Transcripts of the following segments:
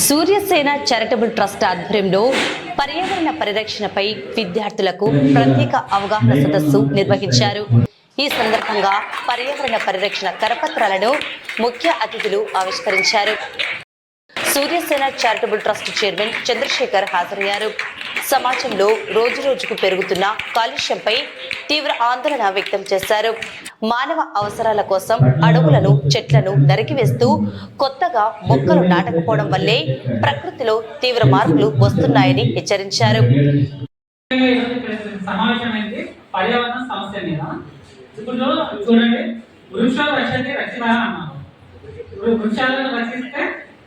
Suryasena charitable trust ఆధ్వర్యంలో పర్యావరణ పరిరక్షణపై విద్యార్థులకు ప్రత్యేక అవగాహన సదస్సు నిర్వహించారు. ఈ సందర్భంగా పర్యావరణ పరిరక్షణ కరపత్రాలను ముఖ్య అతిథులు ఆవిష్కరించారు. Suryasena charitable trust chairman Chandrasekhar హాజరయ్యారు. సమాజంలో రోజురోజుకు పెరుగుతున్న కాలుష్యంపై తీవ్ర ఆందోళన వ్యక్తం చేశారు. మానవ అవసరాల కోసం అడవులను, చెట్లను నరికివేస్తూ కొత్తగా మొక్కలు నాటకపోవడం వల్లే ప్రకృతిలో తీవ్ర మార్పులు వస్తున్నాయని హెచ్చరించారు.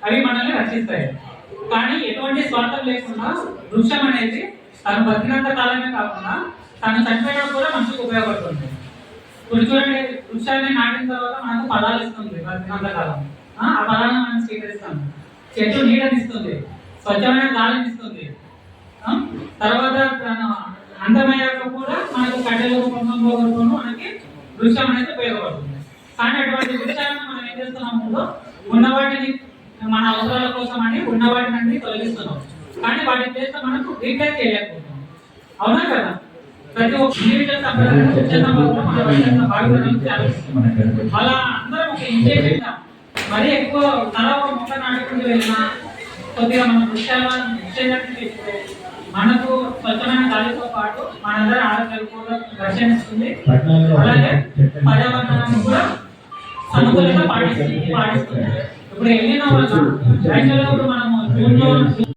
అవి మనల్ని రక్షిస్తాయి. కానీ ఎటువంటి స్వార్థం లేకుండా వృక్షం అనేది తను బతికినంత కాలమే కాకుండా తను చనిపోయినప్పుడు కూడా మనిషికి ఉపయోగపడుతుంది. ఇప్పుడు చూడండి, వృక్షాన్ని నాటిన తర్వాత మనకు ఫలాలు ఇస్తుంది. బతికినంత కాలం ఆ ఫలాలను మనం స్వీకరిస్తాం. చెట్టు నీడనిస్తుంది, స్వచ్ఛమైన గాలిని ఇస్తుంది. తర్వాత అందమయ్యాక కూడా మనకు కట్టెలు రూపంలో మనకి వృక్షం అనేది ఉపయోగపడుతుంది. కానీ అటువంటి వృక్షాలను మనం ఏం చేస్తున్నాము, ఉన్న వాటిని మన అవసరాల కోసం అని ఉన్న వాటిని తొలగిస్తున్నాం. కానీ వాటి చేస్తే మనకు రీప్లేస్ చేయలేకపోతున్నాం. అవునా కదా? ప్రతి ఒక్క ఇండివిజువల్ అలా అందరం ఒక ఇంటెన్షన్ మరీ ఎక్కువ తల ఒక మొక్క నాటుకుంటూ వెళ్ళినా కొద్దిగా మన వృక్షాలను మనకు స్వచ్ఛమైన గాలితో పాటు మనందరి ఆరోగ్యాలు కూడా రక్షణిస్తుంది. అలాగే పర్యావరణాన్ని కూడా సమతుల్యత పాటిస్తుంది. ఇప్పుడు ఎల్లిన వల్ల రైతులు మనము